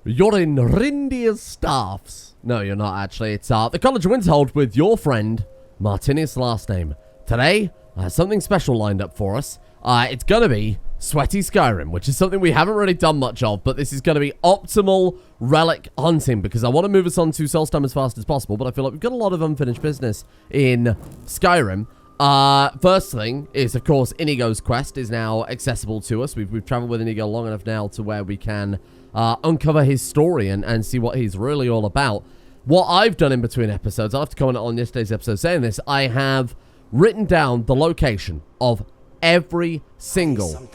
You're in Rindia's staffs. No, you're not actually. It's the College of Winterhold with your friend, Martinius last name. Today, I have something special lined up for us. It's gonna be Sweaty Skyrim, which is something we haven't really done much of, but this is gonna be optimal relic hunting because I want to move us on to Solstheim as fast as possible, but I feel like we've got a lot of unfinished business in Skyrim. First thing is, of course, Inigo's quest is now accessible to us. We've traveled with Inigo long enough now to where we can uncover his story and see what he's really all about. What I've done in between episodes, I'll have to comment on yesterday's episode saying this, I have written down the location of every single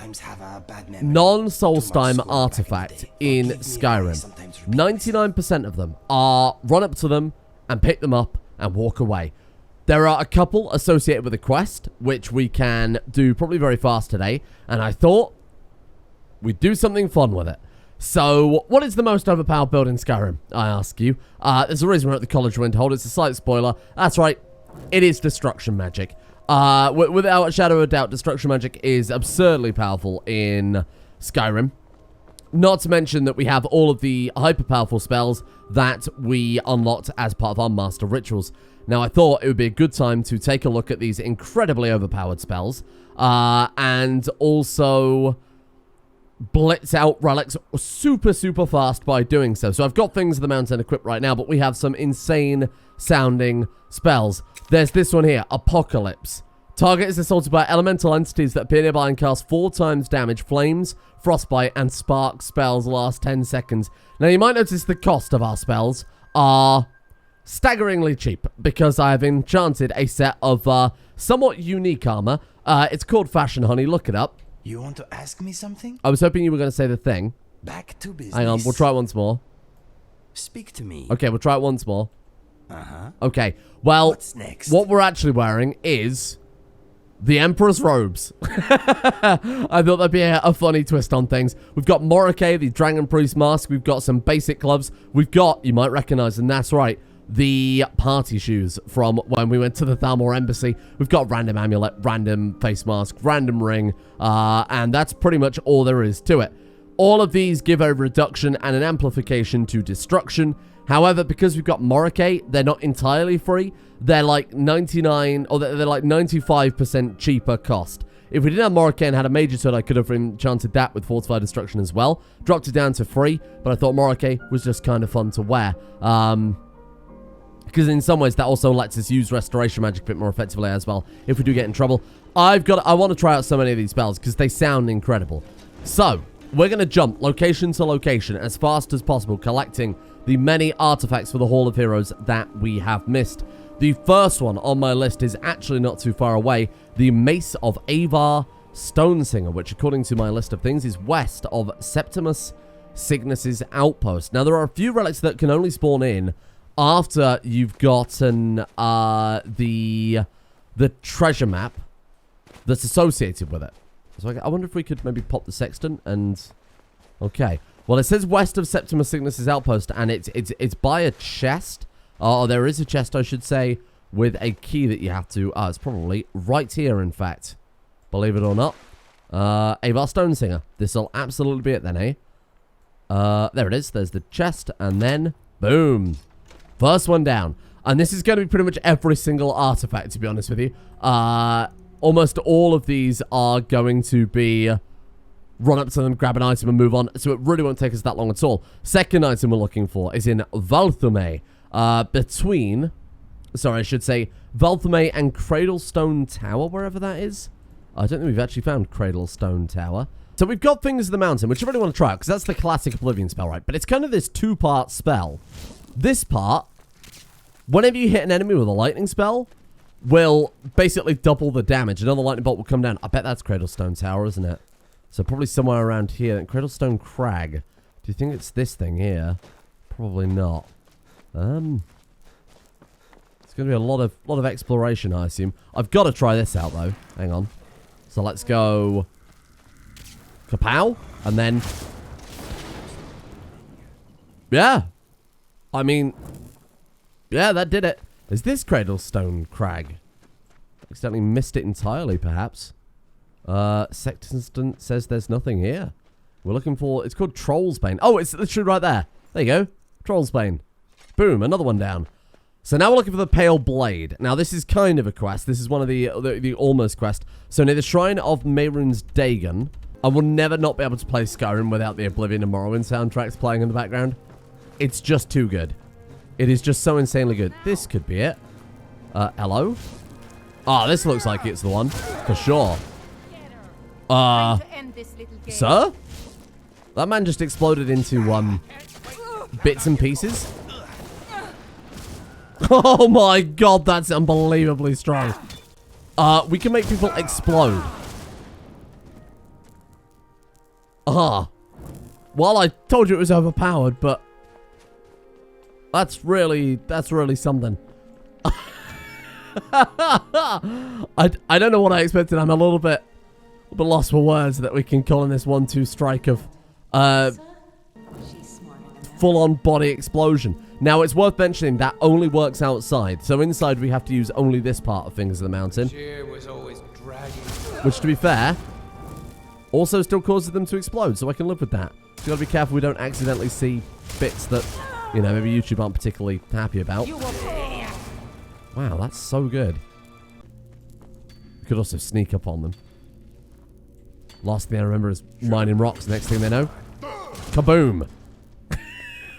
non-Solstheim artifact in Skyrim. 99% of them are run up to them and pick them up and walk away. There are a couple associated with the quest, which we can do probably very fast today, and I thought we'd do something fun with it. So, what is the most overpowered build in Skyrim, I ask you? There's a reason we're at the College of Winterhold. It's a slight spoiler. That's right, it is destruction magic. Without a shadow of a doubt, destruction magic is absurdly powerful in Skyrim. Not to mention that we have all of the hyper-powerful spells that we unlocked as part of our master rituals. Now, I thought it would be a good time to take a look at these incredibly overpowered spells, and also blitz out relics super fast by doing so. So I've got things in the mountain equipped right now, but we have some insane sounding spells. There's this one here, Apocalypse. Target is assaulted by elemental entities that appear nearby and cast 4 times damage. Flames, frostbite, and spark spells last 10 seconds. Now you might notice the cost of our spells are staggeringly cheap because I have enchanted a set of somewhat unique armor. It's called Fashion Honey. Look it up. You want to ask me something? I was hoping you were going to say the thing. Back to business. Hang on, we'll try it once more. Speak to me. Okay, we'll try it once more. Uh-huh. Okay, well, What's next? What we're actually wearing is the Emperor's robes. I thought that'd be a funny twist on things. We've got Morike, the Dragon Priest mask. We've got some basic gloves. We've got, you might recognize them, that's right, the party shoes from when we went to the Thalmor Embassy. We've got random amulet, random face mask, random ring, and that's pretty much all there is to it. All of these give a reduction and an amplification to destruction. However, because we've got Morike, they're not entirely free. They're like 99, or they're like 95% cheaper cost. If we didn't have Morike and had a Mage's Hood, I could have enchanted that with Fortified Destruction as well. Dropped it down to free, but I thought Morike was just kind of fun to wear. Because in some ways that also lets us use restoration magic a bit more effectively as well if we do get in trouble. I want to try out so many of these spells because they sound incredible. So we're going to jump location to location as fast as possible, collecting the many artifacts for the Hall of Heroes that we have missed. The first one on my list is actually not too far away, the Mace of Avar Stonesinger, which according to my list of things is west of Septimus Cygnus's outpost. Now there are a few relics that can only spawn in after you've gotten the treasure map that's associated with it. So I wonder if we could maybe pop the sextant and... Okay. Well, it says west of Septimus Cygnus's outpost, and it's by a chest. Oh, there is a chest, I should say, with a key that you have to... it's probably right here, in fact. Believe it or not. Avar Stonesinger. This'll absolutely be it then, eh? There it is. There's the chest, and then... Boom. First one down. And this is going to be pretty much every single artifact, to be honest with you. Almost all of these are going to be run up to them, grab an item, and move on. So it really won't take us that long at all. Second item we're looking for is in Valthume. Between... Sorry, I should say Valthume and Cradlestone Tower, wherever that is. I don't think we've actually found Cradlestone Tower. So we've got Fingers of the Mountain, which I really want to try out, because that's the classic Oblivion spell, right? But it's kind of this two-part spell. This part, whenever you hit an enemy with a lightning spell, will basically double the damage. Another lightning bolt will come down. I bet that's Cradlestone Tower, isn't it? So probably somewhere around here. Cradlestone Crag. Do you think it's this thing here? Probably not. It's going to be a lot of exploration, I assume. I've got to try this out, though. Hang on. So let's go... Kapow! And then... Yeah! I mean... Yeah, that did it. Is this Cradlestone Crag? Accidentally missed it entirely, perhaps. Sextant says there's nothing here. We're looking for... It's called Troll's Bane. Oh, it's literally right there. There you go. Troll's Bane. Boom, another one down. So now we're looking for the Pale Blade. Now, this is kind of a quest. This is one of the almost quest. So near the Shrine of Mehrunes Dagon, I will never not be able to play Skyrim without the Oblivion and Morrowind soundtracks playing in the background. It's just too good. It is just so insanely good. This could be it. Hello? Ah, this looks like it's the one. For sure. Sir? That man just exploded into, bits and pieces. Oh my god, that's unbelievably strong. We can make people explode. Well, I told you it was overpowered, but that's really something. I don't know what I expected. I'm a little bit lost for words that we can call in this 1-2 strike of full-on body explosion. Now, it's worth mentioning that only works outside. So inside, we have to use only this part of Fingers of the Mountain. Which, to be fair, also still causes them to explode. So I can live with that. So you gotta be careful we don't accidentally see bits that, you know, maybe YouTube aren't particularly happy about. Wow, that's so good. We could also sneak up on them. Last thing I remember is mining rocks. Next thing they know, kaboom.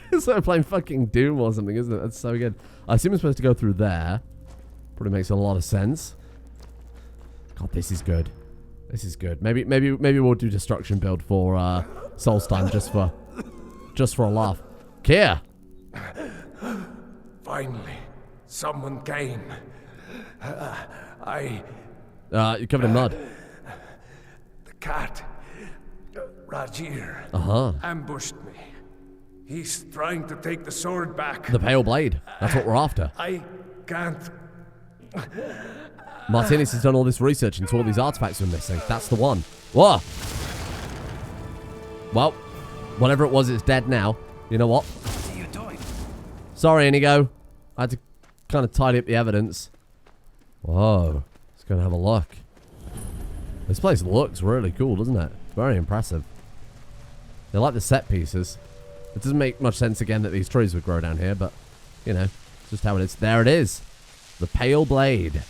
It's like playing fucking Doom or something, isn't it? That's so good. I assume I'm supposed to go through there. Probably makes a lot of sense. God, this is good. This is good. Maybe we'll do destruction build for Solstheim just for a laugh. Kia. Finally, someone came. You're covered in mud. The cat, Rajir, ambushed me. He's trying to take the sword back. The Pale Blade. That's what we're after. I can't. Martinius has done all this research into all these artifacts we're missing. That's the one. Whoa. Well, whatever it was, it's dead now. You know what? What are you doing? Sorry, Inigo. I had to kind of tidy up the evidence. Whoa. Let's go and have a look. This place looks really cool, doesn't it? Very impressive. They like the set pieces. It doesn't make much sense again that these trees would grow down here, but, you know, it's just how it is. There it is. The Pale Blade.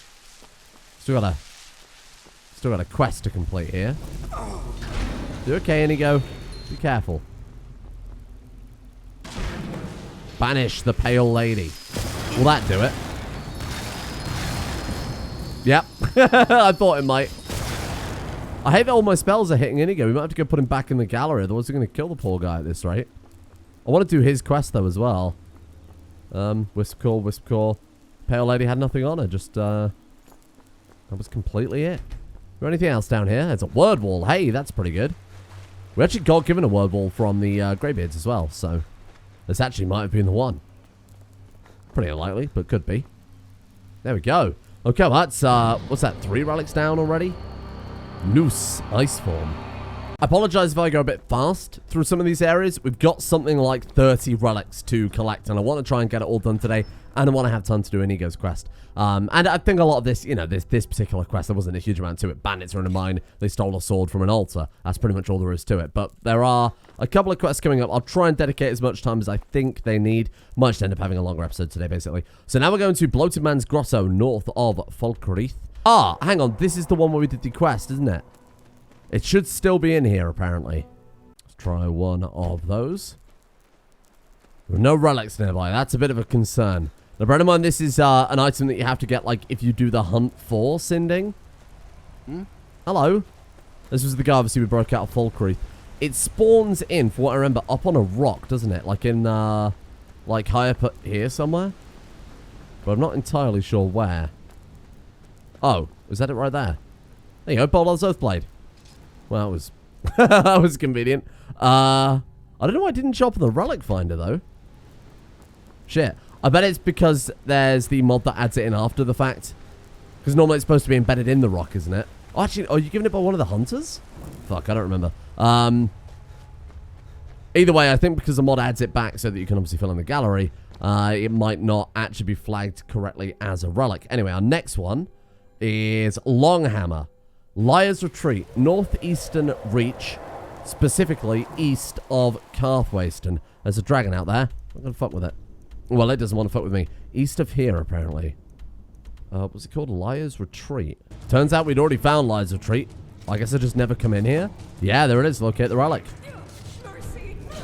Still got a quest to complete here. You okay, Inigo? Be careful. Banish the Pale Lady. Will that do it? Yep. I thought it might. I hate that all my spells are hitting Inigo. We might have to go put him back in the gallery, otherwise we're going to kill the poor guy at this rate. I want to do his quest, though, as well. Wisp Core. Pale Lady had nothing on her, just, that was completely it. Is there anything else down here? It's a word wall. Hey, that's pretty good. We actually got given a word wall from the Greybeards as well, so this actually might have been the one. Pretty unlikely, but could be. There we go. Okay, well, that's, what's that, 3 relics down already? Noose, Ice Form. I apologize if I go a bit fast through some of these areas. We've got something like 30 relics to collect, and I want to try and get it all done today, and I want to have time to do Inigo's quest. And I think a lot of this, you know, this particular quest, there wasn't a huge amount to it. Bandits are in a mine. They stole a sword from an altar. That's pretty much all there is to it. But there are a couple of quests coming up. I'll try and dedicate as much time as I think they need. Might just end up having a longer episode today, basically. So now we're going to Bloated Man's Grotto, north of Falkreath. Ah, hang on. This is the one where we did the quest, isn't it? It should still be in here, apparently. Let's try one of those. There are no relics nearby. That's a bit of a concern. Now, bear in mind, this is an item that you have to get, like, if you do the hunt for Sinding. Hello. This was the guy, obviously, we broke out of Falkreath. It spawns in, for what I remember, up on a rock, doesn't it? Like in, like, high up here somewhere? But I'm not entirely sure where. Oh, is that it right there? There you go, Bold's Oathblade. Well, that was that was convenient. I don't know why I didn't chop the relic finder, though. Shit. I bet it's because there's the mod that adds it in after the fact. Because normally it's supposed to be embedded in the rock, isn't it? Oh, actually, are you giving it by one of the hunters? Fuck, I don't remember. Either way, I think because the mod adds it back so that you can obviously fill in the gallery, it might not actually be flagged correctly as a relic. Anyway, our next one is Longhammer. Liar's Retreat, northeastern reach, specifically east of Carthwayston. There's a dragon out there. I'm not going to fuck with it. Well, it doesn't want to fuck with me. East of here, apparently. What's it called? Liar's Retreat. Turns out we'd already found Liar's Retreat. I guess I just never come in here. Yeah, there it is. Locate the relic.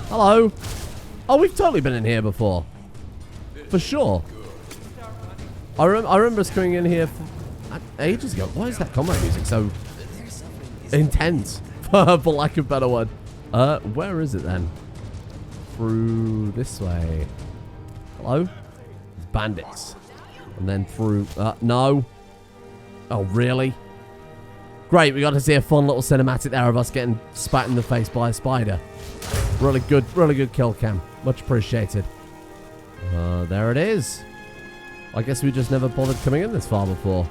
Hello. Oh, we've totally been in here before. For sure. I remember us coming in here ages ago. Why is that combat music so intense? For lack of a better word. Where is it then? Through this way. Hello? There's bandits. And then through... no. Oh, really? Great, we got to see a fun little cinematic there of us getting spat in the face by a spider. Really good kill cam. Much appreciated. There it is. I guess we just never bothered coming in this far before.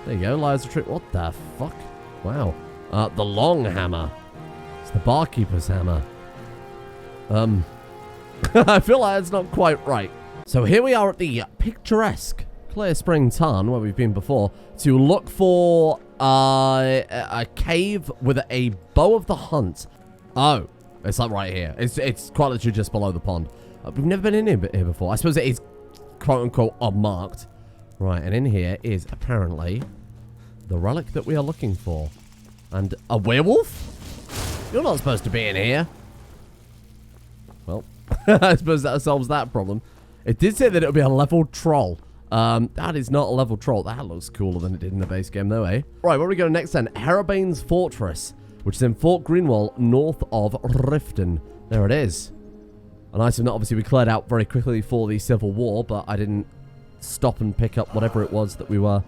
There you go, Liar's Retreat. What the fuck? Wow. The long hammer. It's the barkeeper's hammer. I feel like it's not quite right. So here we are at the picturesque Clear Spring Tarn, where we've been before, to look for a cave with a bow of the hunt. Oh, it's like right here. It's quite literally just below the pond. We've never been in here before. I suppose it is quote-unquote unmarked. Right, and in here is apparently the relic that we are looking for. And a werewolf? You're not supposed to be in here. Well, I suppose that solves that problem. It did say that it would be a level troll. That is not a level troll. That looks cooler than it did in the base game, though, eh? Right, where are we going next then? Herobane's Fortress, which is in Fort Greenwall, north of Riften. There it is. An item that obviously we cleared out very quickly for the Civil War, but I didn't stop and pick up whatever it was that we were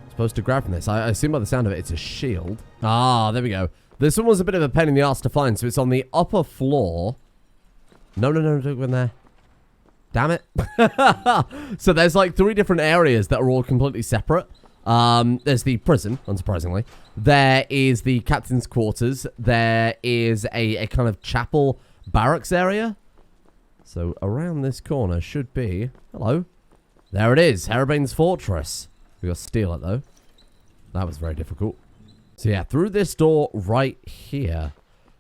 supposed to grab from this. I assume by the sound of it, it's a shield. Ah, there we go. This one was a bit of a pain in the ass to find, so it's on the upper floor. No, don't go in there. Damn it. So there's like 3 different areas that are all completely separate. There's the prison, unsurprisingly. There is the captain's quarters. There is a kind of chapel barracks area. So around this corner should be... Hello. There it is. Herobane's Fortress. We got to steal it, though. That was very difficult. So yeah, through this door right here.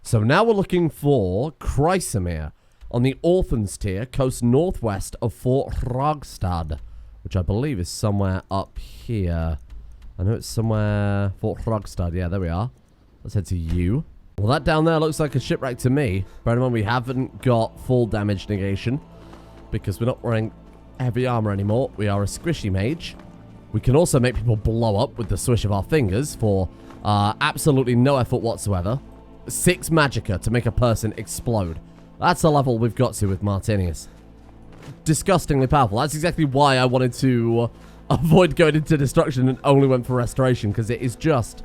So now we're looking for Chrysamere on the Orphans tier, coast northwest of Fort Hrogstad, which I believe is somewhere up here. I know it's somewhere... Fort Hrogstad. Yeah, there we are. Let's head to you. Well, that down there looks like a shipwreck to me. Bear in mind, we haven't got full damage negation because we're not wearing heavy armor anymore. We are a squishy mage. We can also make people blow up with the swish of our fingers for absolutely no effort whatsoever. 6 magicka to make a person explode. That's the level we've got to with Martinius. Disgustingly powerful. That's exactly why I wanted to avoid going into destruction and only went for restoration, because it is just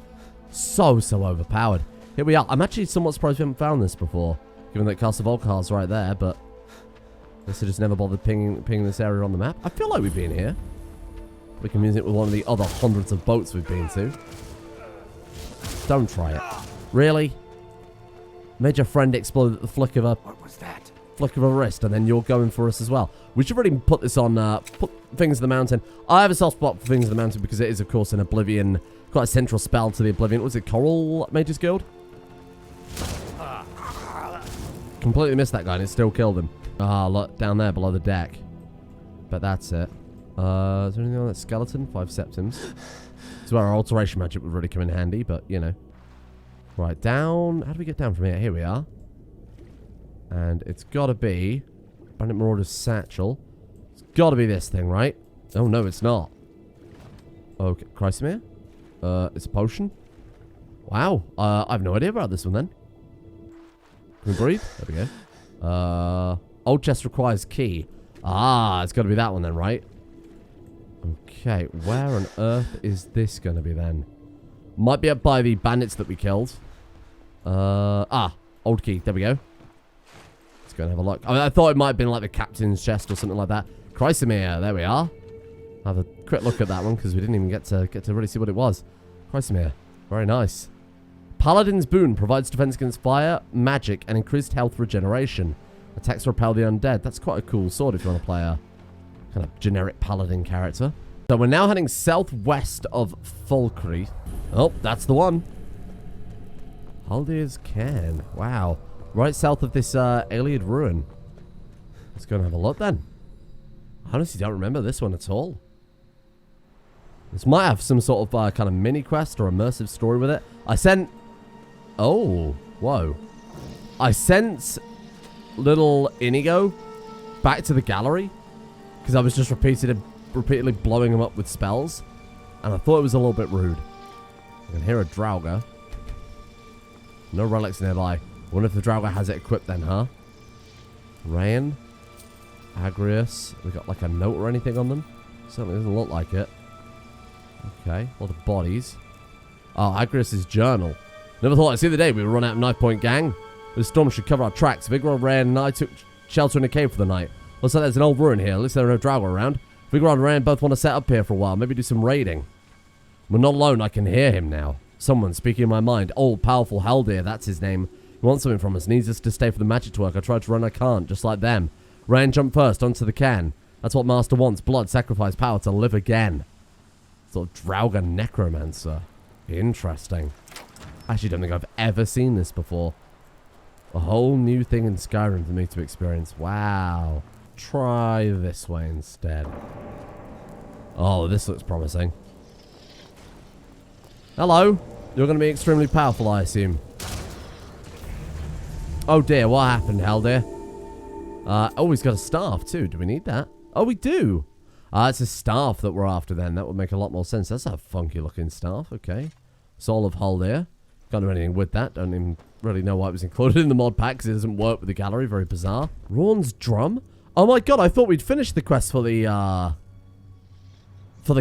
so overpowered. Here we are. I'm actually somewhat surprised we haven't found this before, given that Castle Volkar's right there, but I guess I just never bothered pinging this area on the map. I feel like we've been here. We can use it with one of the other hundreds of boats we've been to. Don't try it. Really? Made your friend explode at the flick of a... What was that? Flick of a wrist, and then you're going for us as well. We should really put this on, put Things of the Mountain. I have a soft spot for Things of the Mountain because it is, of course, an Oblivion, quite a central spell to the Oblivion. Was it Coral Mage's Guild? Completely missed that guy and it still killed him. Ah, look, down there below the deck. But that's it. Is there anything on that skeleton? 5 septims. This is where our alteration magic would really come in handy, but, you know. Right, down. How do we get down from here? Here we are. And it's got to be Bandit Marauder's Satchel. It's got to be this thing, right? Oh, no, it's not. Okay, Chrysamere? It's a potion? Wow. I have no idea about this one, then. Can we breathe? There we go. Old chest requires key. Ah, it's got to be that one then, right? Okay, where on earth is this going to be then? Might be up by the bandits that we killed. Old key. There we go. Let's go and have a look. I thought it might have been like the captain's chest or something like that. Chrysamere. There we are. Have a quick look at that one because we didn't even get to really see what it was. Chrysamere. Very nice. Paladin's Boon provides defense against fire, magic, and increased health regeneration. Attacks repel the undead. That's quite a cool sword if you want to play a kind of generic paladin character. So we're now heading southwest of Fulcrete. Oh, that's the one. Haldir's Cairn. Wow. Right south of this Iliad ruin. Let's go and have a look then. I honestly don't remember this one at all. This might have some sort of kind of mini quest or immersive story with it. I sent... Oh, whoa. I sent little Inigo back to the gallery because I was just repeatedly blowing him up with spells. And I thought it was a little bit rude. I can hear a Draugr. No relics nearby. I wonder if the Draugr has it equipped then, huh? Rain. Agrius. We got like a note or anything on them? Certainly doesn't look like it. Okay. A lot of bodies. Oh, Agrius' journal. Never thought I'd see the day we would run out of Knife Point Gang. This storm should cover our tracks. Vigor, Rain, and I took shelter in a cave for the night. Looks like there's an old ruin here. At least there are no Draugr around. Vigor and Rain both want to set up here for a while. Maybe do some raiding. We're not alone. I can hear him now. Someone speaking in my mind. Old, powerful Haldir. That's his name. He wants something from us. Needs us to stay for the magic to work. I tried to run. I can't. Just like them. Rain jumped first onto the can. That's what Master wants. Blood, sacrifice, power to live again. Sort of Draugr necromancer. Interesting. I actually don't think I've ever seen this before. A whole new thing in Skyrim for me to experience. Wow. Try this way instead. Oh, this looks promising. Hello. You're going to be extremely powerful, I assume. Oh dear, what happened, Haldir? Oh, he's got a staff too. Do we need that? Oh, we do. It's a staff that we're after then. That would make a lot more sense. That's a funky looking staff. Okay. Soul of Haldir. Can't do anything with that. Don't even really know why it was included in the mod pack because it doesn't work with the gallery. Very bizarre. Rawn's drum. Oh my god, I thought we'd finished the quest for the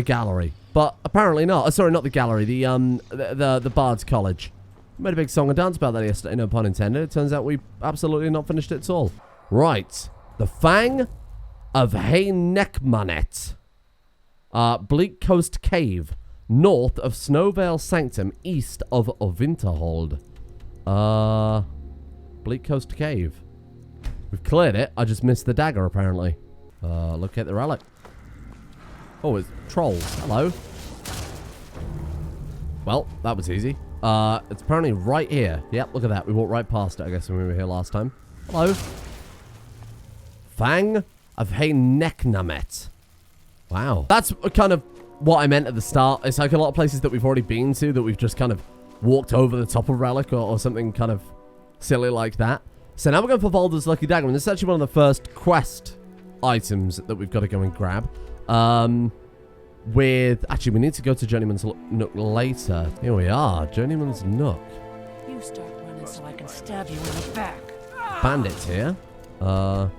gallery. But apparently not. Sorry, not the gallery. The Bard's College. Made a big song and dance about that yesterday, no pun intended. It turns out we absolutely not finished it at all. Right. The Fang of Haynekmanet. Bleak Coast Cave. North of Snowvale Sanctum. East of Winterhold. Bleak Coast Cave. We've cleared it. I just missed the dagger, apparently. Look at the relic. Oh, it's trolls. Hello. Well, that was easy. It's apparently right here. Yep, look at that. We walked right past it, I guess, when we were here last time. Hello. Fang of Haynekmanet. Wow. That's kind of what I meant at the start. It's like a lot of places that we've already been to that we've just kind of walked over the top of relic or something kind of silly like that. So now we're going for Valder's Lucky Dagger, and this is actually one of the first quest items that we've got to go and grab. Actually, we need to go to Journeyman's Nook later. Here we are, Journeyman's Nook. You start running so I can stab you in the back. Bandits here. Borvir?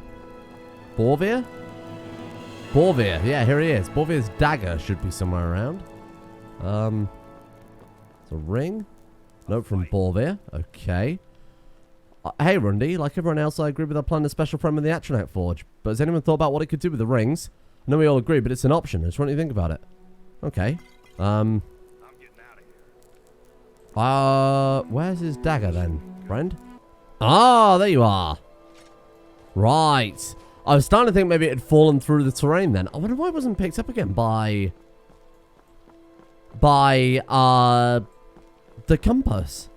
Borvir, yeah, here he is. Borvir's dagger should be somewhere around. It's a ring. Note from Borvir. Okay. Hey, Rundy. Like everyone else, I agree with our plan to special frame in the Atronach Forge. But has anyone thought about what it could do with the rings? I know we all agree, but it's an option. I just want you to think about it. Okay. I'm getting out of here. Where's his dagger then, friend? Ah, there you are. Right. I was starting to think maybe it had fallen through the terrain then. I wonder why it wasn't picked up again by the compass.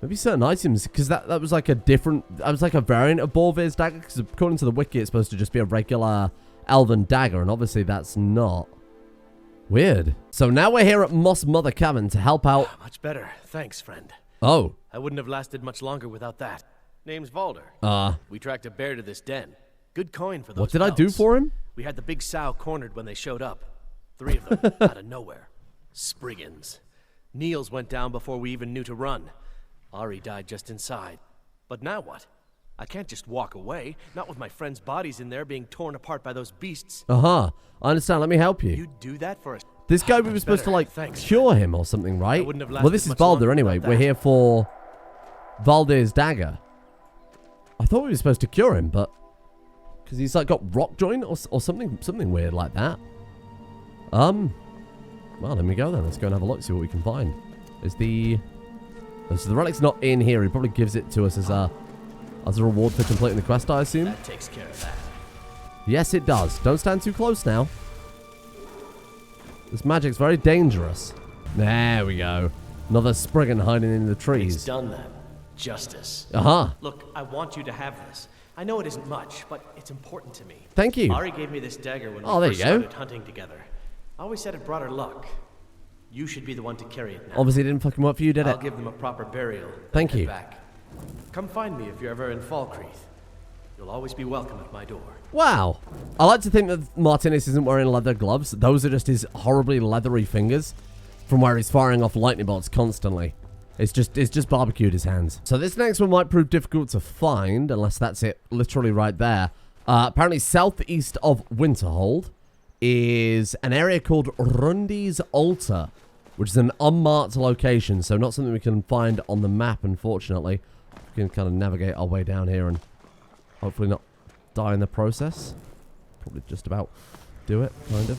Maybe certain items, because that was like a different, that was like a variant of Borvir's dagger, because according to the wiki, it's supposed to just be a regular elven dagger, and obviously that's not. Weird. So now we're here at Moss Mother Cavern to help out. Much better. Thanks, friend. Oh. I wouldn't have lasted much longer without that. Name's Valder. We tracked a bear to this den. Good coin for those. What did I do for him? We had the big sow cornered when they showed up. 3 of them, out of nowhere. Spriggans. Niels went down before we even knew to run. Ari died just inside. But now what? I can't just walk away, not with my friends' bodies in there being torn apart by those beasts. I understand. Let me help you. You'd do that for us? This guy, we were supposed to, like, cure him or something, right? Well, this is Valder anyway. We're here for Valdir's dagger. I thought we were supposed to cure him, but... Because he's, like, got rock joint or something weird like that. Well, let me go then. Let's go and have a look, see what we can find. So the relic's not in here. He probably gives it to us as a reward for completing the quest, I assume. That takes care of that. Yes, it does. Don't stand too close now. This magic's very dangerous. There we go. Another Spriggan hiding in the trees. It's done then. Justice. Uh-huh. Look, I want you to have this. I know it isn't much, but it's important to me. Thank you. Ari gave me this dagger when Oh, we there first you go. started hunting together. I always said it brought her luck. You should be the one to carry it now. Obviously, it didn't fucking work for you, did I'll it? give them a proper burial. Thank and you. head back. Come find me if you're ever in Falkreath. You'll always be welcome at my door. Wow. I like to think that Martinius isn't wearing leather gloves. Those are just his horribly leathery fingers from where he's firing off lightning bolts constantly. It's just barbecued his hands. So this next one might prove difficult to find, unless that's it literally right there. Apparently southeast of Winterhold is an area called Rundi's Altar, which is an unmarked location, so not something we can find on the map, unfortunately. We can kind of navigate our way down here and hopefully not die in the process. Probably just about do it, kind of.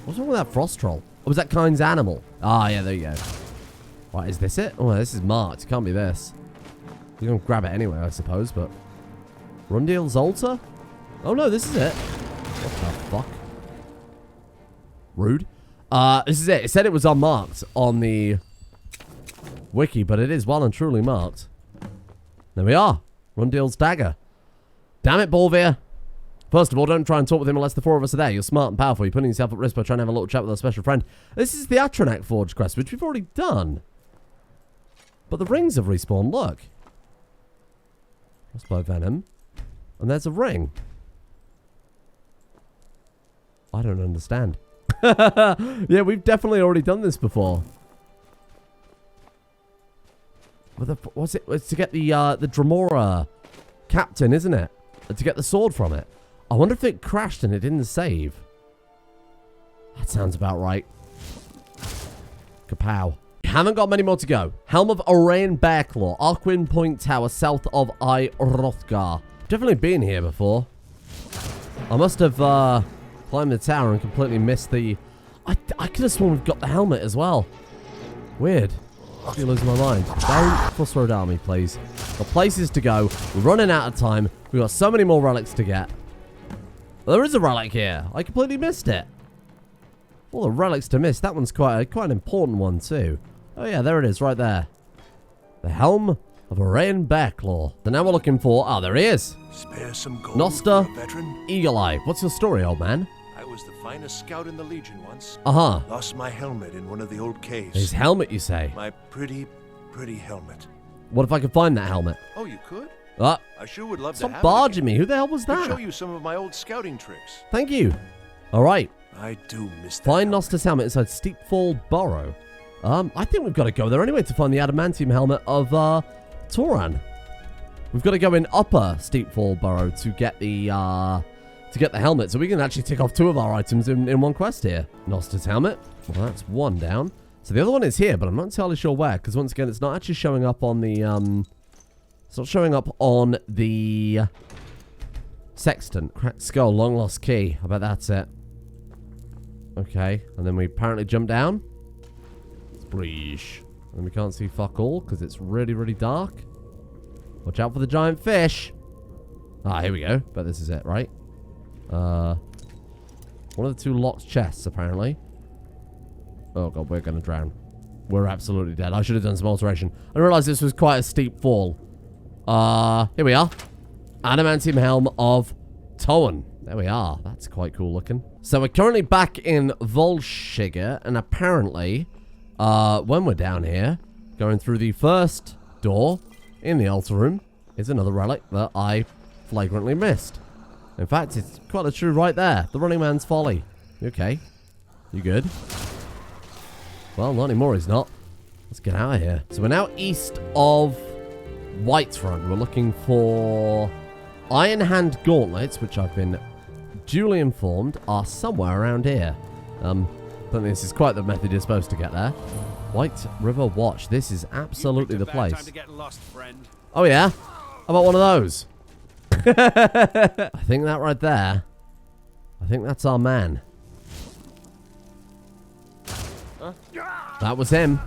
What's wrong with that frost troll? Oh, was that Kind's animal? Ah, yeah, there you go. Right, is this it? Oh, this is marked. It can't be this. You're going to grab it anyway, I suppose, but... Rundil's Altar? Oh, no, this is it. What the fuck? Rude. This is it. It said it was unmarked on the wiki, but it is well and truly marked. There we are. Rundil's dagger. Damn it, Bolvir. First of all, don't try and talk with him unless the four of us are there. You're smart and powerful. You're putting yourself at risk by trying to have a little chat with our special friend. This is the Atronak Forge quest, which we've already done. But the rings have respawned. Look. Crossbow venom. And there's a ring. I don't understand. Yeah, we've definitely already done this before. What's it? It's to get the Dremora captain, isn't it? To get the sword from it. I wonder if it crashed and it didn't save. That sounds about right. Kapow. Haven't got many more to go. Helm of Orain Bearclaw, Arquin Point Tower, south of I Rothgar. Definitely been here before. I must have climbed the tower and completely missed the... I could have sworn we've got the helmet as well. Weird. I'm losing my mind. Don't crossroad army, please. Got places to go. We're running out of time. We've got so many more relics to get. Well, there is a relic here. I completely missed it. All the relics to miss. That one's quite an important one too. Oh yeah, there it is, right there. The Helm of Orain Bearclaw. So now we're looking for... Oh, there he is. Spare some gold, Nosta, for a veteran. Eagle Eye. What's your story, old man? I was the finest scout in the Legion once. Uh-huh. Lost my helmet in one of the old caves. His helmet, you say? My pretty helmet. What if I could find that helmet? Oh, you could? Ah, I sure would love to stop have barging it me. Who the hell was again. Could show that? you some of my old scouting tricks. Thank you. All right. I do miss that. Find helmet. Nosta's helmet inside Steep Fall Burrow. I think we've got to go there anyway to find the adamantium helmet of Toran. We've got to go in Upper Steep Fall Burrow to get the helmet, so we can actually tick off two of our items in one quest here. Nosta's helmet. Well, that's one down. So the other one is here, but I'm not entirely sure where, because once again, it's not actually showing up on the it's not showing up on the sextant. Cracked skull, long lost key. I bet that's it. Okay, and then we apparently jump down. Spreesh. And we can't see fuck all because it's really, really dark. Watch out for the giant fish. Ah, here we go. Bet this is it, right? One of the two locked chests, apparently. Oh god, we're gonna drown. We're absolutely dead. I should have done some alteration. I realized this was quite a steep fall. Here we are. Adamantium Helm of Toan. There we are. That's quite cool looking. So we're currently back in Volshiger, and apparently, when we're down here, going through the first door in the altar room, is another relic that I flagrantly missed. In fact, it's quite a true right there. The Running Man's Folly. You okay? You good? Well, not anymore, he's not. Let's get out of here. So we're now east of Whiterun. We're looking for Iron Hand Gauntlets, which I've been duly informed are somewhere around here. Don't think this is quite the method you're supposed to get there. White River Watch. This is absolutely the place. Time to get lost, friend. Oh yeah? How about one of those? I think that right there. I think that's our man. Huh? That was him.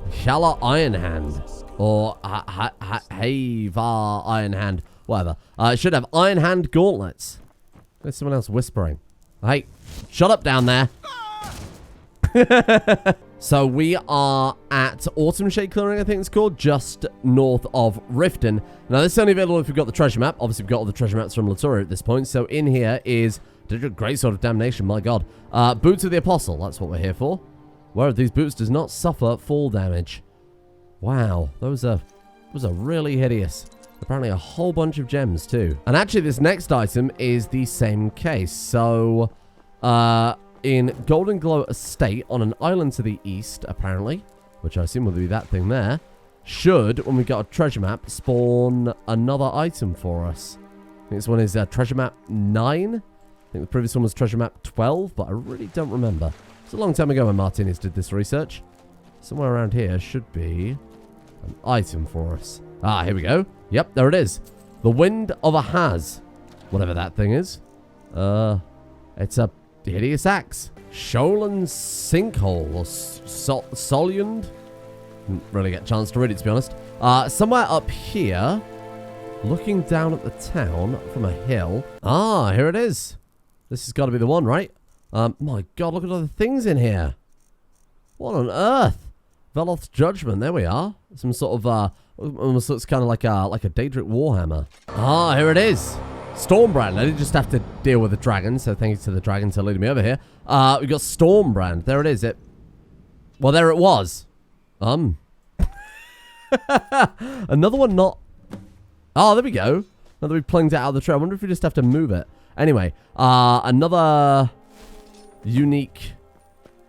Shala Iron Hand. Or Havar Iron Hand. Whatever. It should have Iron Hand Gauntlets. There's someone else whispering. Hey, shut up down there. So we are at Autumn Shade Clearing, I think it's called, just north of Riften. Now, this is only available if we've got the treasure map. Obviously, we've got all the treasure maps from Latoria at this point. So in here is great sword of damnation, my god. Boots of the Apostle, that's what we're here for. Wearer of these boots does not suffer fall damage. Wow, those are really hideous. Apparently a whole bunch of gems too. And actually this next item is the same case. So, in Golden Glow Estate on an island to the east, apparently, which I assume will be that thing there, should, when we got a treasure map, spawn another item for us. I think this one is treasure map 9. I think the previous one was treasure map 12, but I really don't remember. It's a long time ago when Martinius did this research. Somewhere around here should be an item for us. Ah, here we go. Yep, there it is. The Wind of Ahaz. Whatever that thing is. It's a hideous axe. Shoalen's Sinkhole. Or Solund. Didn't really get a chance to read it, to be honest. Somewhere up here, looking down at the town from a hill. Ah, here it is. This has got to be the one, right? My god, look at all the things in here. What on earth? Veloth's Judgment, there we are. Some sort of, almost looks kind of like a Daedric Warhammer. Ah, here it is. Stormbrand. I didn't just have to deal with the dragon, so thank you to the dragon for leading me over here. We got Stormbrand. There it is. Well, there it was. Another one not... Oh, there we go. Now that we've plunged it out of the trail. I wonder if we just have to move it. Anyway, another unique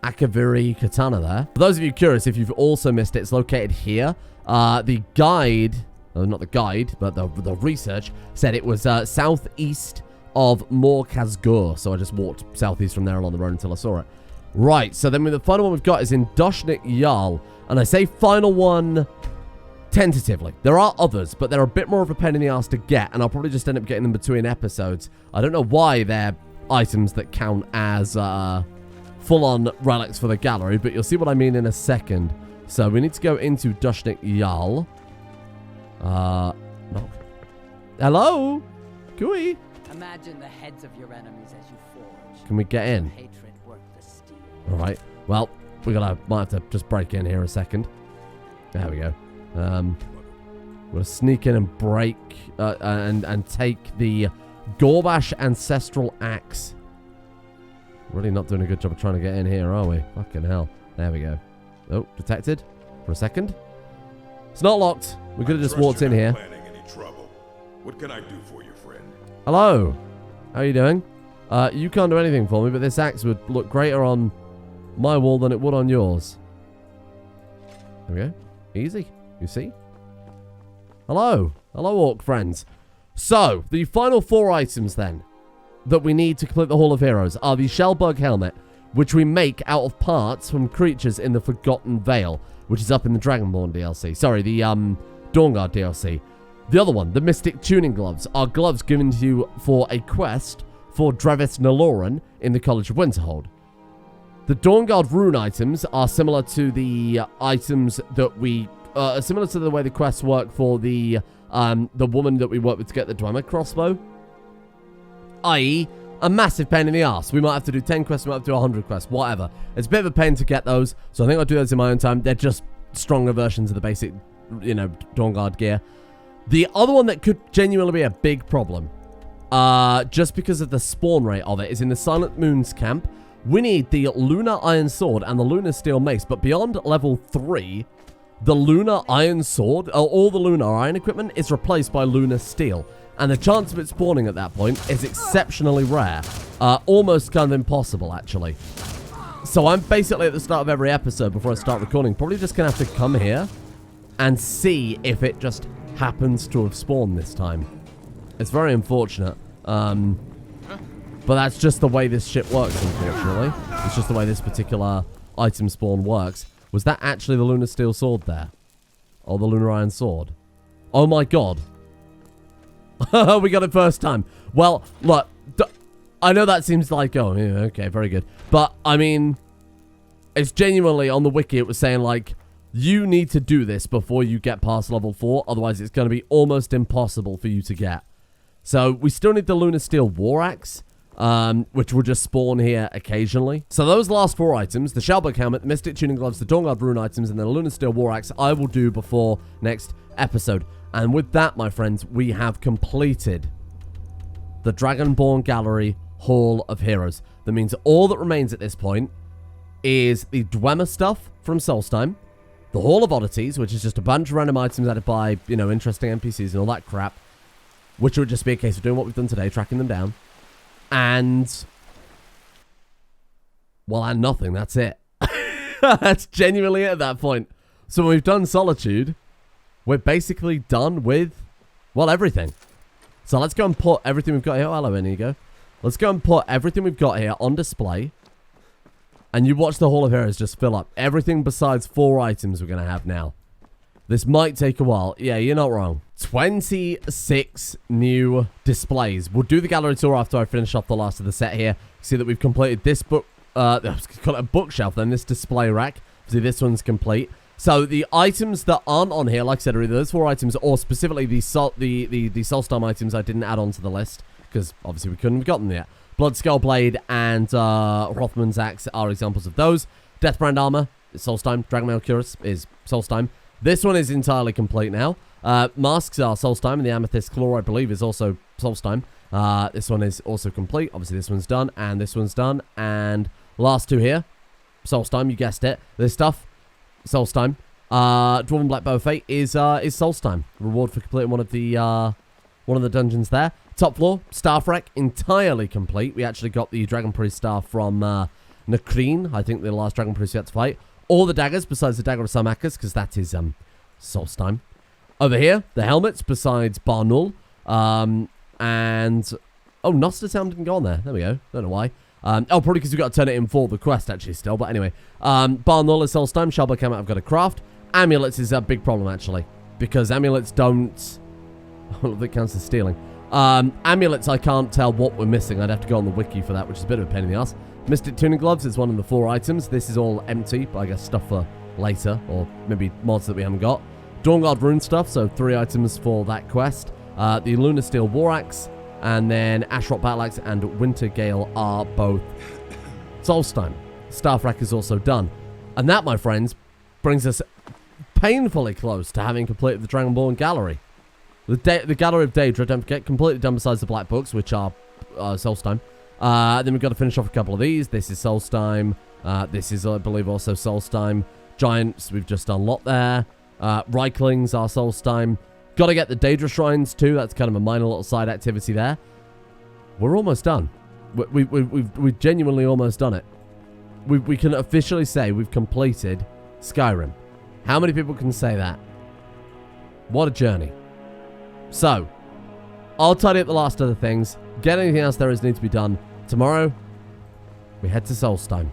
Akaviri katana there. For those of you curious, if you've also missed it, it's located here. The guide, not the guide, but the research said it was southeast of Mor Kazgur. So I just walked southeast from there along the road until I saw it. Right, so then the final one we've got is in Doshnik Jarl. And I say final one tentatively. There are others, but they're a bit more of a pain in the ass to get, and I'll probably just end up getting them between episodes. I don't know why they're items that count as full-on relics for the gallery, but you'll see what I mean in a second. So we need to go into Doshnik Jarl. No. Hello? Gooey? Imagine the heads of your enemies as you forge. Can we get in? Hatred worth the steel. Alright. Well, might have to just break in here a second. There we go. We'll sneak in and break and take the Gorbash Ancestral Axe. Really not doing a good job of trying to get in here, are we? Fucking hell. There we go. Oh, detected. For a second. It's not locked. We could have just walked in here. Any trouble. What can I do for you, friend? Hello. How are you doing? You can't do anything for me, but this axe would look greater on my wall than it would on yours. There we go. Easy. You see? Hello. Hello, orc friends. So, the final 4 items then that we need to complete the Hall of Heroes are the Shellbug Helmet, which we make out of parts from creatures in the Forgotten Vale, which is up in the Dragonborn DLC. Sorry, the Dawnguard DLC. The other one, the Mystic Tuning Gloves, are gloves given to you for a quest for Drevis Naloran in the College of Winterhold. The Dawnguard rune items are similar to the items that we... similar to the way the quests work for the woman that we work with to get the Dwemer crossbow. I.e., a massive pain in the ass. We might have to do 10 quests, we might have to do 100 quests, whatever. It's a bit of a pain to get those, so I think I'll do those in my own time. They're just stronger versions of the basic, Dawnguard gear. The other one that could genuinely be a big problem, just because of the spawn rate of it, is in the Silent Moons camp. We need the Lunar Iron Sword and the Lunar Steel Mace, but beyond level 3, the Lunar Iron Sword, all the Lunar Iron equipment, is replaced by Lunar Steel. And the chance of it spawning at that point is exceptionally rare. Almost kind of impossible, actually. So I'm basically at the start of every episode before I start recording, probably just going to have to come here and see if it just happens to have spawned this time. It's very unfortunate. But that's just the way this shit works, unfortunately. It's just the way this particular item spawn works. Was that actually the Lunar Steel Sword there? Or the Lunar Iron Sword? Oh my god. We got it first time. Well, look. I know that seems like, oh, yeah, okay, very good. But, I mean, it's genuinely, on the wiki, it was saying, like, you need to do this before you get past level 4. Otherwise, it's going to be almost impossible for you to get. So, we still need the Lunar Steel War Axe. which will just spawn here occasionally. So those last 4 items, the Shellbug Helmet, the Mystic Tuning Gloves, the Dawnguard Rune items, and the Lunar Steel War Axe, I will do before next episode. And with that, my friends, we have completed the Dragonborn Gallery Hall of Heroes. That means all that remains at this point is the Dwemer stuff from Solstheim, the Hall of Oddities, which is just a bunch of random items added by, you know, interesting NPCs and all that crap, which would just be a case of doing what we've done today, tracking them down. And, well, and nothing. That's it. That's genuinely it at that point. So when we've done Solitude, we're basically done with, well, everything. So let's go and put everything we've got here. Oh, hello, Inigo. Let's go and put everything we've got here on display. And you watch the Hall of Heroes just fill up. Everything besides 4 items we're going to have now. This might take a while. Yeah, you're not wrong. 26 new displays. We'll do the gallery tour after I finish off the last of the set here. See that we've completed this book. I was going to call it a bookshelf then. This display rack. See, this one's complete. So the items that aren't on here, like I said, are either those 4 items or specifically the Solstheim items I didn't add onto the list. Because obviously we couldn't have gotten them yet. Bloodskull Blade and Hrothmund's Axe are examples of those. Deathbrand Armor is Solstheim. Dragonmail Cuirass is Solstheim. This one is entirely complete now. Masks are Solstheim, and the Amethyst Claw, I believe, is also Solstheim. This one is also complete. Obviously, this one's done, and this one's done. And last 2 here, Solstheim, you guessed it. This stuff, Solstheim. Dwarven Black Bow Fate is Solstheim. Reward for completing one of the dungeons there. Top floor, Staff Rack, entirely complete. We actually got the Dragon Priest Staff from Nakreen, I think the last Dragon Priest we had to fight. All the daggers, besides the Dagger of Sarmakas, because that is Solstheim. Over here, the helmets, besides Barnul. And... oh, Noster's helm didn't go on there. There we go. Don't know why. Probably because we've got to turn it in for the quest, actually, still. But anyway. Barnul is Solstheim. Shellbug Helmet I've got to craft. Amulets is a big problem, actually. Because amulets don't... all of it counts as stealing. Amulets, I can't tell what we're missing. I'd have to go on the wiki for that, which is a bit of a pain in the ass. Mystic Tuning Gloves is one of the 4 items. This is all empty, but I guess stuff for later, or maybe mods that we haven't got. Dawnguard Rune stuff, so 3 items for that quest. The Lunar Steel War Axe, and then Ashrot Battle Axe and Wintergale are both Solstheim. Staff Rack is also done. And that, my friends, brings us painfully close to having completed the Dragonborn Gallery. The Gallery of Daedra, don't forget, completely done besides the Black Books, which are Solstheim. Then we've got to finish off a couple of these. This is Solstheim. This is, I believe, also Solstheim. Giants, we've just unlocked there. Reiklings are Solstheim. Got to get the Daedra Shrines, too. That's kind of a minor little side activity there. We're almost done. We've genuinely almost done it. We can officially say we've completed Skyrim. How many people can say that? What a journey. So, I'll tidy up the last of the things. Get anything else there is need to be done. Tomorrow, we head to Solstheim.